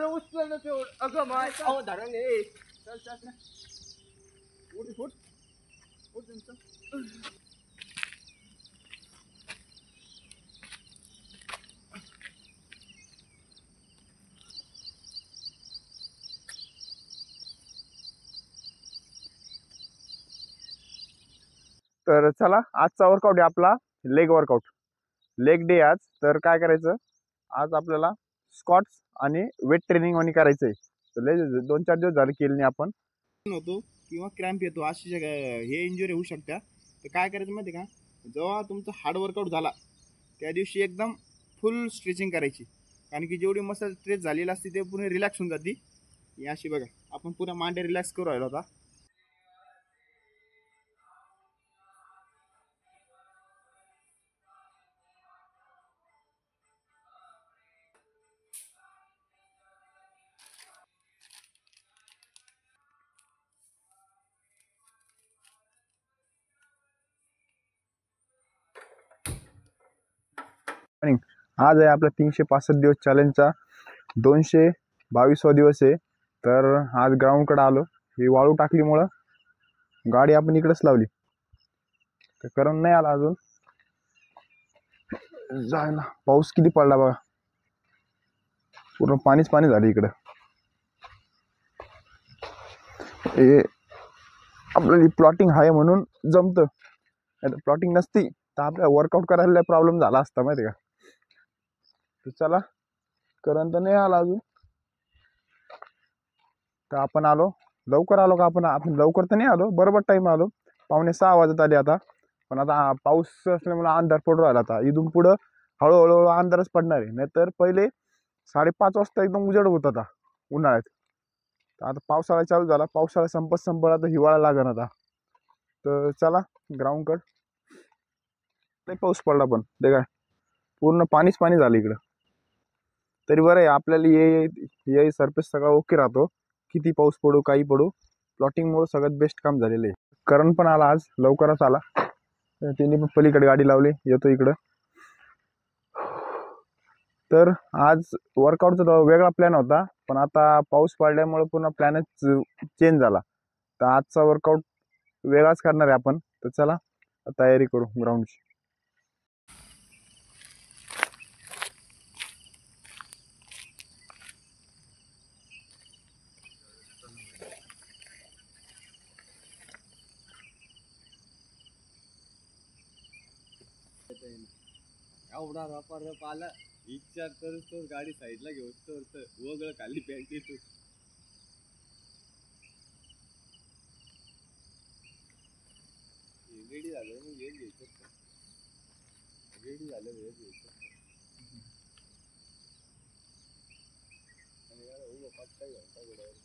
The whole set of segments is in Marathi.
अरे उचल ना तेवढं. अगं माय अहो धरा ने. चल चल चल. उठ उठ उठ चल. तर चला आजचा वर्कआउट आहे आपला लेग वर्कआउट. लेग डे आज. तर काय करायचं आज आपल्याला स्क्वॉट्स आणि वेट ट्रेनिंग आणि करायचंय. तर 2-4 दिवस झाले केली नाही आपण. होतो किंवा क्रॅम्प येतो अशी हे इंजुरी होऊ शकता. तर काय करायचं माहिती का, जेव्हा तुमचा हार्ड वर्कआउट झाला त्या दिवशी एकदम फुल स्ट्रेचिंग करायची. कारण की जेवढी मसल स्ट्रेच झालेली असते ते पूर्ण रिलॅक्स होऊन जाते. ही अशी बघा आपण पुरा मांडे रिलॅक्स करू राहिलो होता. आज आहे आपला 365 दिवस चॅलेंजचा 222वा दिवस आहे. तर आज ग्राउंडकडे आलो. ही वाळू टाकलीमुळं गाडी आपण इकडेच लावली. तर करण नाही आला अजून. जायला पाऊस किती पडला बघा. पूर्ण पाणीच पाणी झालं इकडं. हे आपल्याला प्लॉटिंग आहे म्हणून जमतं. नाही तर प्लॉटिंग नसती तर आपल्याला वर्कआउट करायला प्रॉब्लेम झाला असता माहिती का. तर चला करण तर नाही आला अजून. तर आपण आलो लवकर आलो का आपण लवकर तर नाही आलो, बरोबर टाईम आलो. 5:45 वाजत आले आता. पण आता पाऊस असल्यामुळे अंधार पडू राहिला. आता इथून पुढं हळूहळू अंधारच पडणार आहे. नाहीतर पहिले 5:30 वाजता एकदम उजेड होत होता उन्हाळ्यात. तर आता पावसाळा चालू झाला. पावसाळा संपत आता हिवाळा लागण आता. तर चला ग्राउंडकड. नाही पाऊस पडला पण ते काय पूर्ण पाणीच पाणी झालं इकडं. तरी बरं आहे आपल्याला ये सरफेस सगळा ओके राहतो. किती पाऊस पडू काही पडू प्लॉटिंगमुळे सगळ्यात बेस्ट काम झालेलं आहे. करण पण आला आज लवकरच आला. त्यांनी पण पलीकडे गाडी लावली येतो इकडं. तर आज वर्कआउटचा वेगळा प्लॅन होता पण आता पाऊस पडल्यामुळे पुन्हा प्लॅनच चेंज झाला. तर आजचा वर्कआउट वेगळाच करणार आहे आपण. तर चला तयारी करू ग्राउंडची. एवढा रप आला. विचार करूच तो गाडी साईडला घेऊन तर वगळ खाली पॅन्ट येतो. रेडी झालं मग वेळ घ्यायचं. रेडी झालं वेळ घ्यायचं. आणि यार पट्टा घ्यायचा गोड्यावर.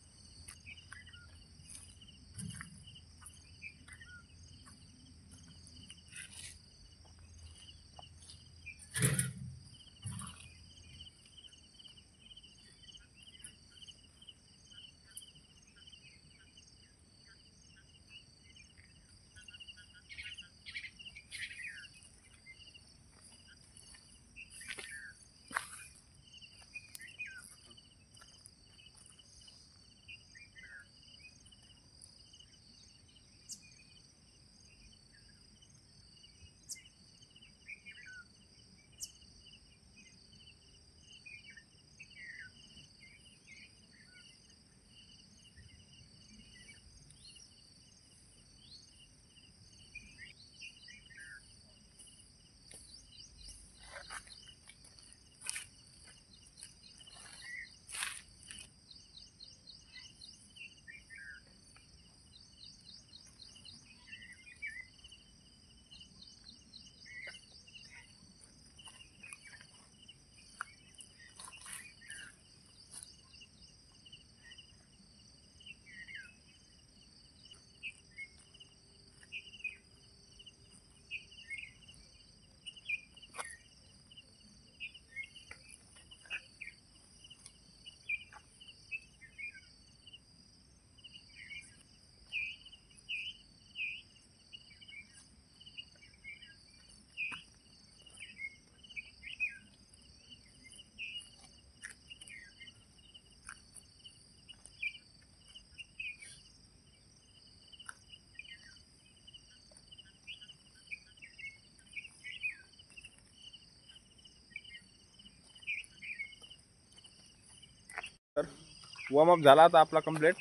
वॉर्मअप झाला आता आपला कंप्लीट.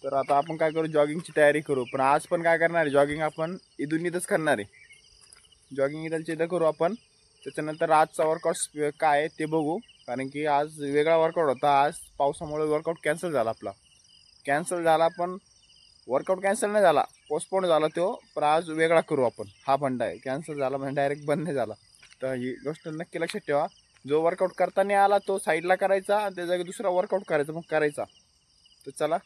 तर आता आपण काय करू, जॉगिंगची तयारी करू. पण आज पण काय करणार आहे, जॉगिंग आपण इथून इथंच करणार आहे. जॉगिंग इथं इथं करू आपण. त्याच्यानंतर आजचा वर्कआउट काय आहे ते बघू, कारण की आज वेगळा वर्कआउट होता. आज पावसामुळे वर्कआउट कॅन्सल झाला आपला. कॅन्सल झाला, पण वर्कआउट कॅन्सल नाही झाला, पोस्टपोन झाला तो. पण आज वेगळा करू आपण, हा फंडा आहे. कॅन्सल झाला म्हणजे डायरेक्ट बंद नाही झाला. तर ही गोष्ट नक्की लक्षात ठेवा. जो वर्कआउट करता नाही आला तो साईडला करायचा आणि त्या जागी दुसरा वर्कआउट करायचा, मग करायचा. तर चला.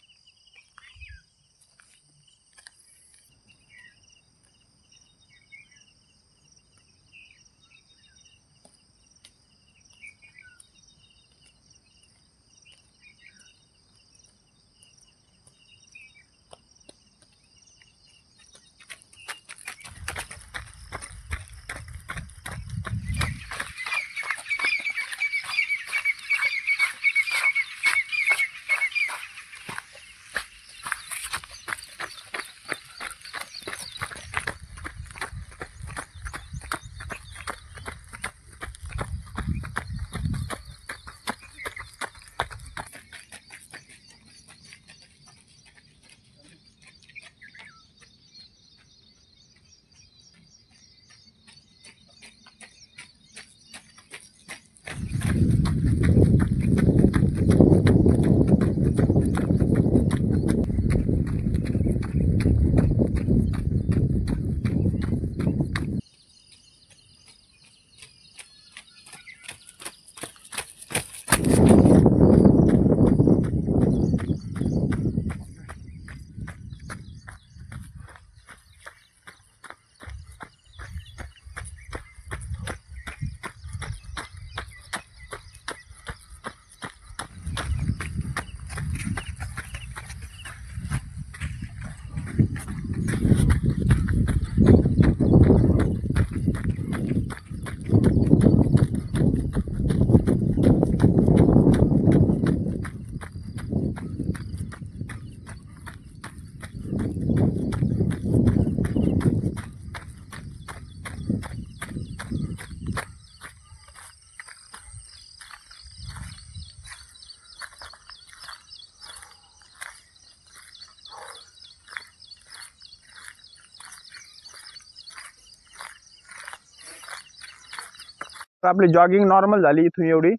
तर आपली जॉगिंग नॉर्मल झाली इथून एवढी,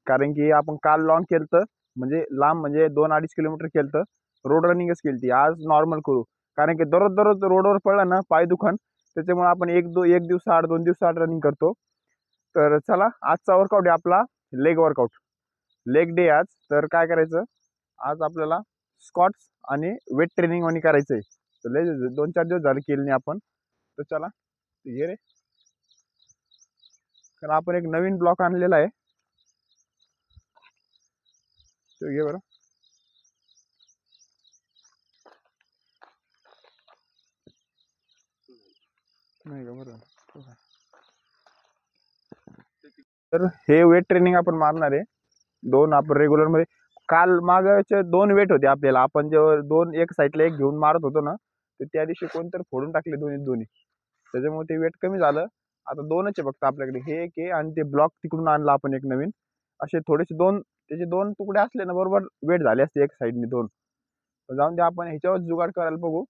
कारण की आपण काल लॉंग केलं, म्हणजे लांब, म्हणजे 2-2.5 किलोमीटर केलं. रोड रनिंगच केली ती. आज नॉर्मल करू, कारण की दररोज दररोज रोडवर पडलं ना पाय दुखन. त्याच्यामुळे आपण एक दिवस आड 2 दिवस आड रनिंग करतो. तर चला, आजचा वर्कआउट आहे आपला लेग वर्कआउट. लेग डे आज. तर काय करायचं, आज आपल्याला स्क्वॉट्स आणि वेट ट्रेनिंग आणि करायचं आहे. तर 2-4 दिवस झाले केली नाही आपण. तर चला, ये रे. तर आपण एक नवीन ब्लॉक आणलेला आहे, तो घे बरं. नाही का, बरं. तर हे वेट ट्रेनिंग आपण मारणार आहे. 2 आपण रेग्युलर मध्ये. काल मागचे 2 वेट होते आपल्याला. आपण जेव्हा 2 एक साईडला एक घेऊन मारत होतो ना, तर त्या दिवशी कोणतरी फोडून टाकले दोन्ही. त्याच्यामुळे ते वेट कमी झालं. आता 2च आहे फक्त आपल्याकडे, हे एक आहे आणि ते ब्लॉक तिकडून आणला आपण एक नवीन. असे थोडेसे त्याचे 2 तुकडे असले ना, बरोबर वेट झाले असते एक साईडने 2. जाऊन दे, आपण ह्याच्यावर जुगाड करायला बघू.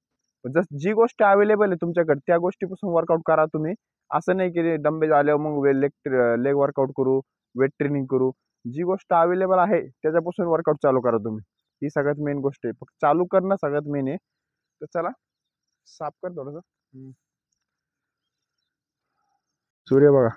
जी गोष्ट अवेलेबल आहे तुमच्याकडे त्या गोष्टीपासून वर्कआउट करा तुम्ही. असं नाही की डंबे झाल्यावर मग लेग वर्कआउट करू, वेट ट्रेनिंग करू. जी गोष्ट अवेलेबल आहे त्याच्यापासून वर्कआउट चालू करा तुम्ही. ही सगळ्यात मेन गोष्ट आहे. फक्त चालू करणं सगळ्यात मेन आहे. तर चला, साफ कर थोडंसं. सूर्य बघा.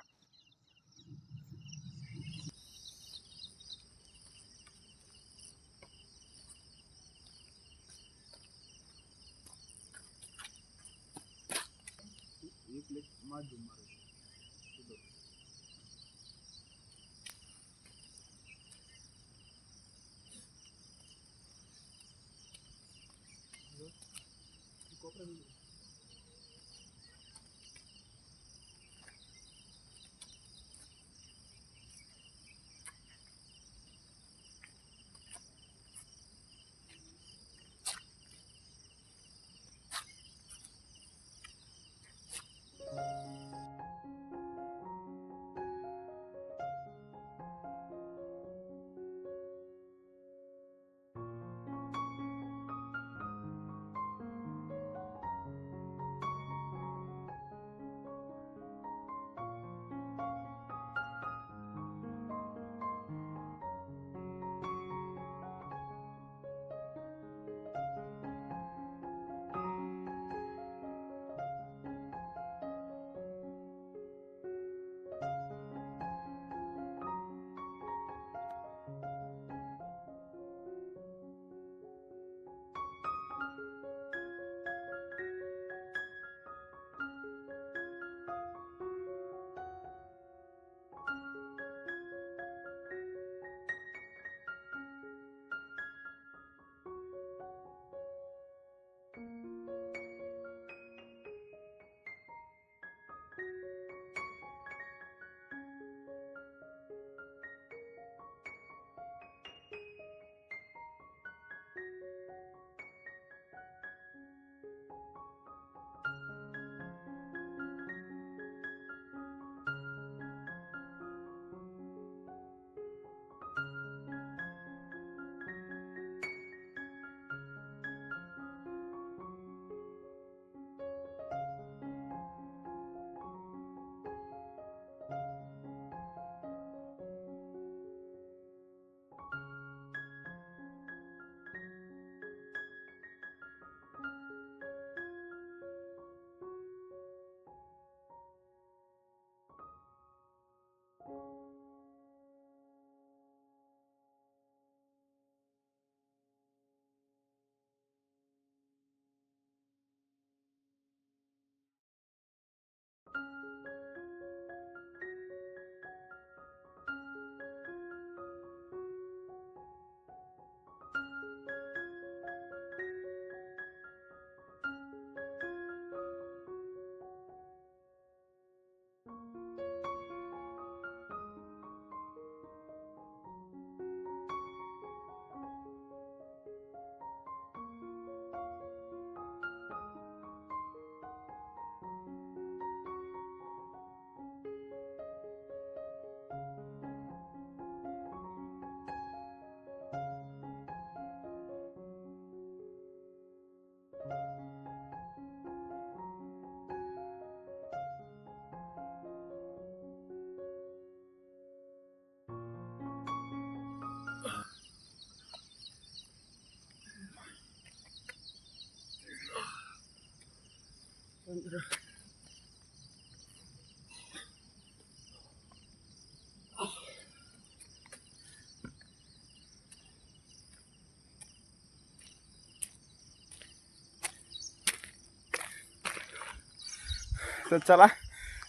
तर चला,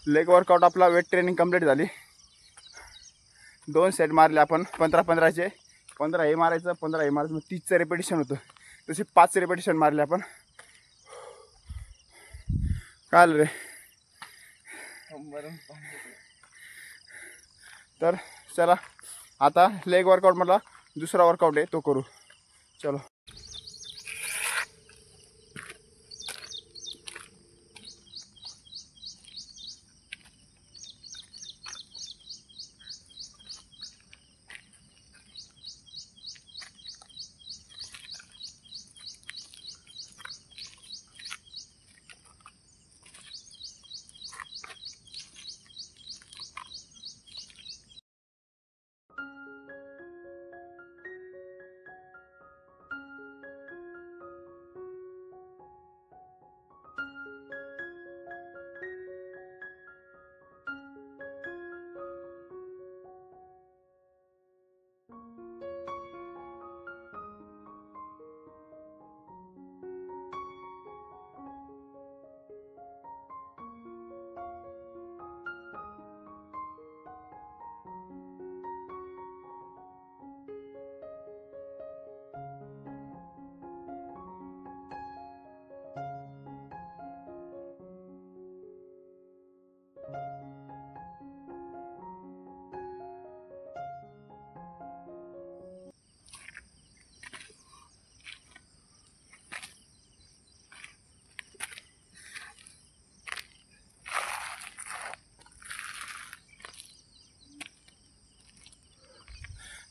लेग वर्कआउट आपला वेट ट्रेनिंग कंप्लीट झाली. 2 सेट मारले आपण 15-15चे. 15 हे मारायचं, 15 हे मारायचं, 30चं रिपिटेशन होतं. तसे 5 रिपिटेशन मारले आपण. काय आलं रे? तर चला आता लेग वर्कआउट मला दुसरा वर्कआउट आहे तो करू. चलो.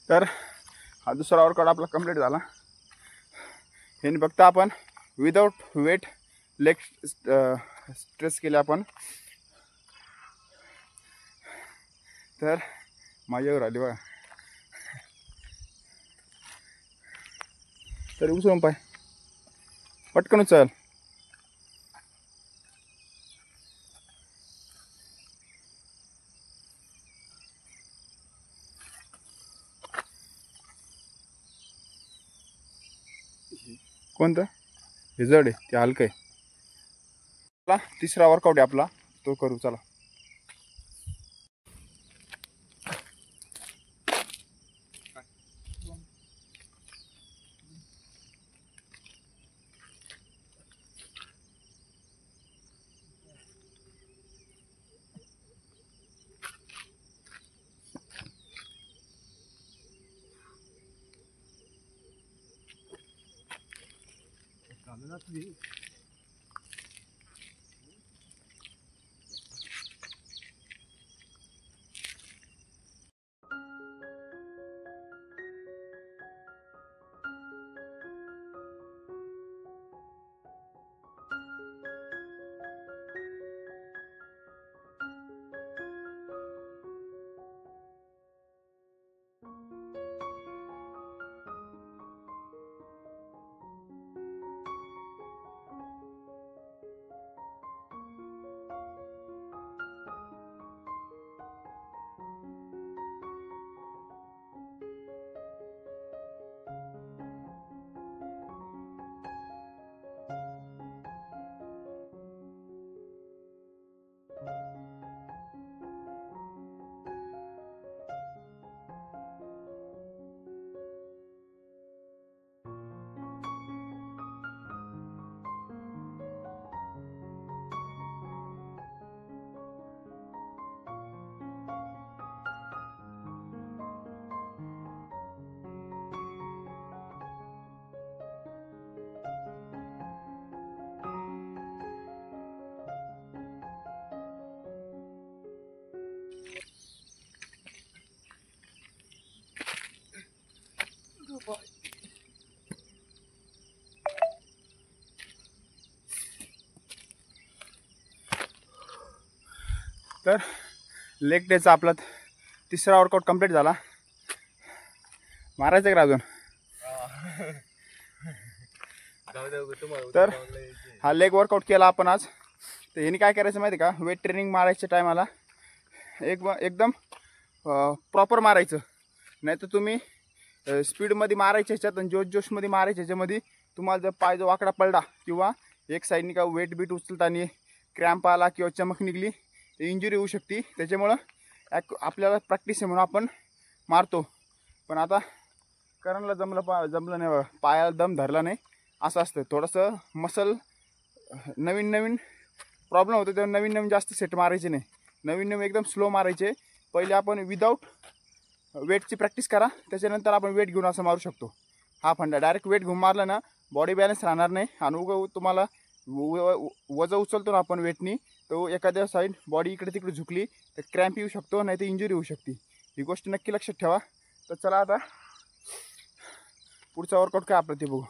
तर हा दुसरा वर्कआउट आपला कंप्लीट झाला. हे फक्त आपण विदाउट वेट लेग स्ट्रेच केले आपण. तर माझ्यावर आली बघा. तरी उचलून पाय, पटकन उचल. कोणतं? हे जड आहे, ते हलकं आहे. चला तिसरा वर्कआउट आहे आपला, तो करू. चला. तर लेग डेचा आपला तिसरा वर्कआउट कंप्लीट झाला. मारायचं का अजून? तर हा लेग वर्कआउट केला आपण आज. तर ह्याने काय करायचं माहिती आहे का, वेट ट्रेनिंग मारायच्या टायमाला एकदम प्रॉपर मारायचं. नाही तर तुम्ही स्पीडमध्ये मारायच्या ह्याच्यात आणि जोशमध्ये मारायच्या ह्याच्यामध्ये तुम्हाला जर पाय जो वाकडा पडला किंवा एक साईडनी का वेट बीट उचलताना क्रॅम्प आला किंवा चमक निघली तर इंजुरी होऊ शकते. त्याच्यामुळं आपल्याला प्रॅक्टिस आहे म्हणून आपण मारतो. पण आता करणला जमलं नाही, पायाला दम धरला नाही असं असतं. थोडंसं मसल नवीन प्रॉब्लेम होतो तेव्हा नवीन जास्त सेट मारायचे नाही, नवीन एकदम स्लो मारायचे. पहिले आपण विदाऊट वेटची प्रॅक्टिस करा, त्याच्यानंतर आपण वेट घेऊन असं मारू शकतो. हा फंडा डायरेक्ट वेट घेऊन मारला ना बॉडी बॅलन्स राहणार नाही आणि तुम्हाला वजन उचलतो ना आपण वेटनी, तो एखाद्या साईड बॉडी इकडे तिकडे झुकली तर क्रॅम्प येऊ शकतो, नाही तर इंजुरी होऊ शकते. ही गोष्ट नक्की लक्षात ठेवा. तर चला आता पुढचा वर्कआउट काय आपलं ते बघू.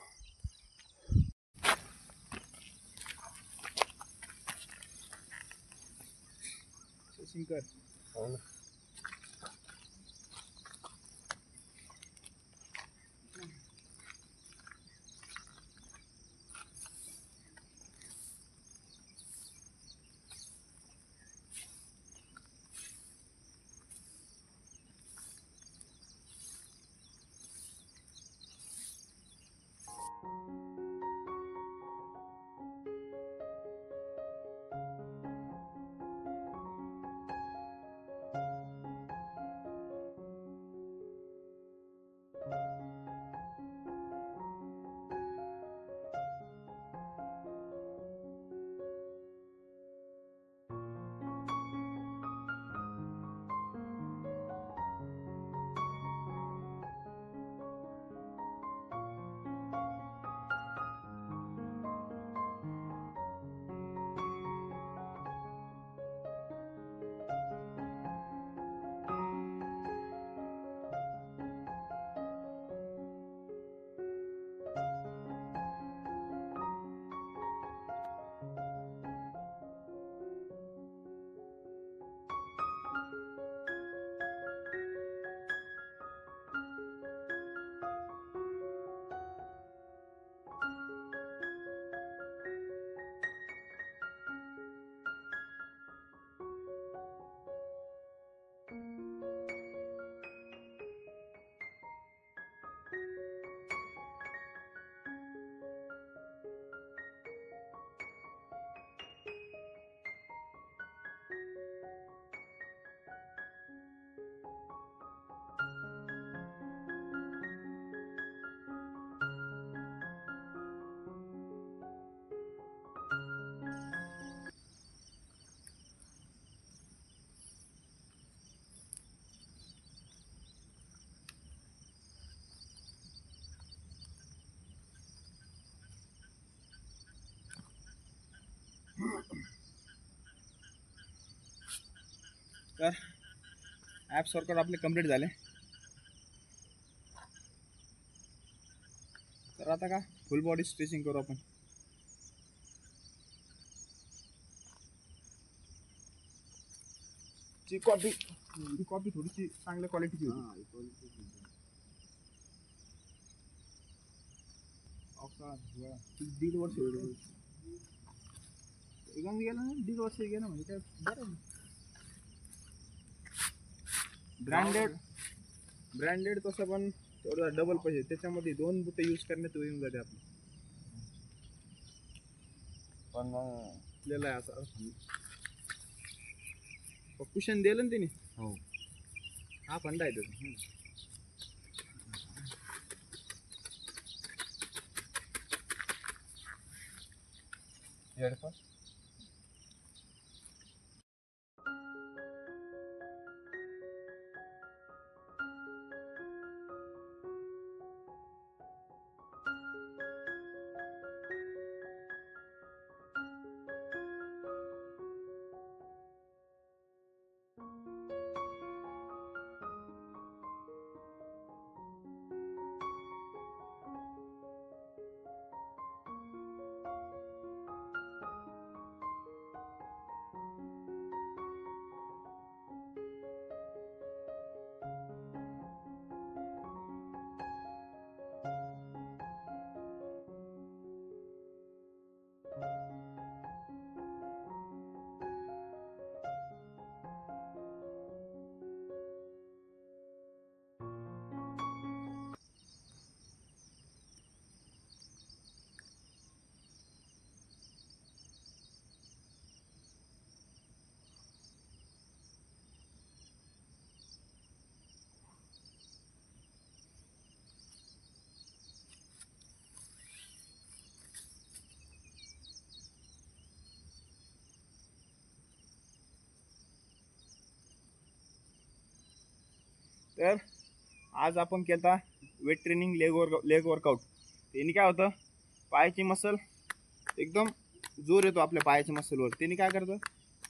शशिंकर तर ॲप्स वर्कआउट आपले कंप्लीट झाले. तर आता का फुल बॉडी स्ट्रेचिंग करू आपण. ही कॉफी थोडीशी चांगल्या क्वालिटीची होती. दीड वर्ष एकदम गेला ना, 1.5 वर्ष गेलं म्हणजे काय बरं. ब्रँडेड तसं पण तेवढं डबल पैसे, त्याच्यामध्ये 2 बुटे यूज करण्यात येऊन जाते आपलं. पण मग आपल्याला असं कुशन दिलं ना तिने. हो, हा फंडा आहे त्याचा. तर आज आपण केला वेट ट्रेनिंग लेग वर्कआउट. त्यांनी काय होतं, पायाची मसल एकदम जोर येतो आपल्या पायाच्या मसलवर. त्यांनी काय करतं,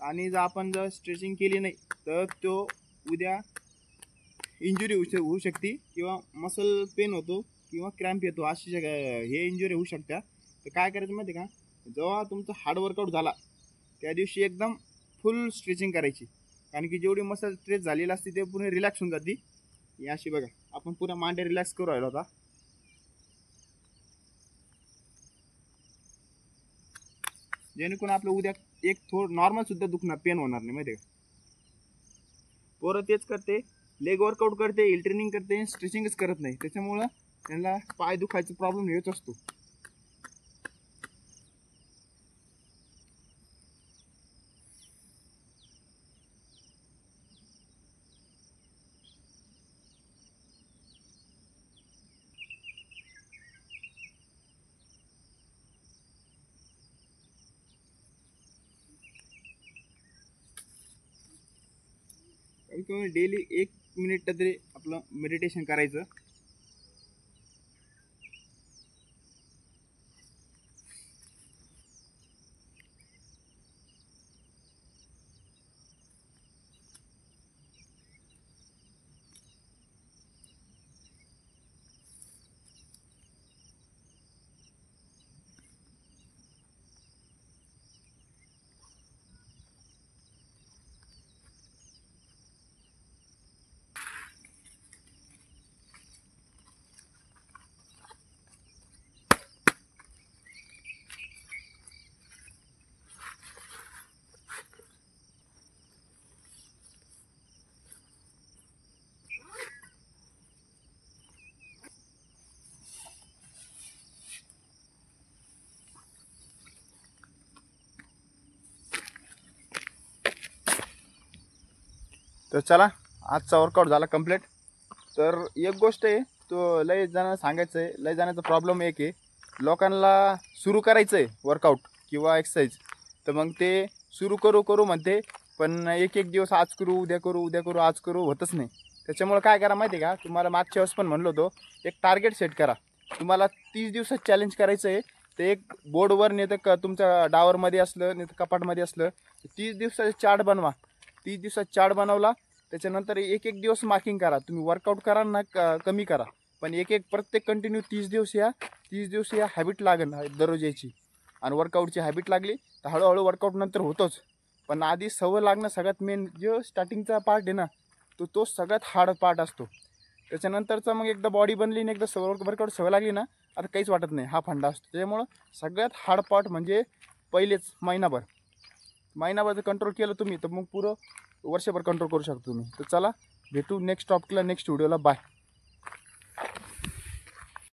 आणि जर स्ट्रेचिंग केली नाही तर तो उद्या इंजुरी होऊ शकते किंवा मसल पेन होतो किंवा क्रॅम्प येतो, अशी हे इंजुरी होऊ शकत्या. तर काय करायचं माहिती आहे का, जेव्हा तुमचं हार्ड वर्कआउट झाला त्या दिवशी एकदम फुल स्ट्रेचिंग करायची. कारण की जेवढी मसल स्ट्रेच झालेली असते ते पूर्ण रिलॅक्स होऊन जाते. ही अशी बघा, आपण पुरा मांडे रिलॅक्स करू राहिलो आता. जेणेकरून आपलं उद्या एक थोडं नॉर्मल सुद्धा दुखणार, पेन होणार नाही माहिती आहे का. पोरं तेच करते, लेग वर्कआउट करते, हिल ट्रेनिंग करते, स्ट्रेचिंगच करत नाही. त्याच्यामुळं त्यांना पाय दुखायचा प्रॉब्लेम येत असतो. किंवा डेली 1 मिनिट तरी आपलं मेडिटेशन करायचं. तर चला, आजचा वर्कआउट झाला कंप्लीट. तर एक गोष्ट आहे, तो लय जणांना सांगायचं आहे, लय जणांचा प्रॉब्लेम एक आहे, लोकांना सुरू करायचं आहे वर्कआउट किंवा एक्सरसाइज, तर मग ते सुरू करू म्हणते, पण एक दिवस आज करू उद्या करू आज करू होतच नाही. त्याच्यामुळे काय करा माहिती आहे का, तुम्हाला मागच्या वेळेस पण म्हणलो होतो, एक टार्गेट सेट करा. तुम्हाला 30 दिवसात चॅलेंज करायचं आहे. ते एक बोर्डवर नाही तर तुमच्या डावरमध्ये असलं नाही तर कपाटमध्ये असलं, 30 दिवसाचा चार्ट बनवा. 30 दिवसात चार्ट बनवला, त्याच्यानंतर एक दिवस मार्किंग करा. तुम्ही वर्कआउट करा ना कमी करा, पण प्रत्येक कंटिन्यू 30 दिवस या हॅबिट लागेल दररोज यायची. आणि वर्कआउटची हॅबिट लागली तर हळूहळू वर्कआउट नंतर होतोच. पण आधी सवय लागणं सगळ्यात मेन, जो स्टार्टिंगचा पार्ट आहे ना, तो सगळ्यात हार्ड पार्ट असतो. त्याच्यानंतरचा मग एकदा बॉडी बनली आणि एकदा वर्कआउट सवय लागली ना, आता काहीच वाटत नाही, हा फंडा असतो. त्याच्यामुळं सगळ्यात हार्ड पार्ट म्हणजे पहिलेच महिनाभर जर कंट्रोल केलं तुम्ही, तर मग पुरं वर्षभर कंट्रोल करू शकतो तुम्ही. तर चला, भेटू नेक्स्ट टॉपिकला, नेक्स्ट व्हिडिओला. बाय.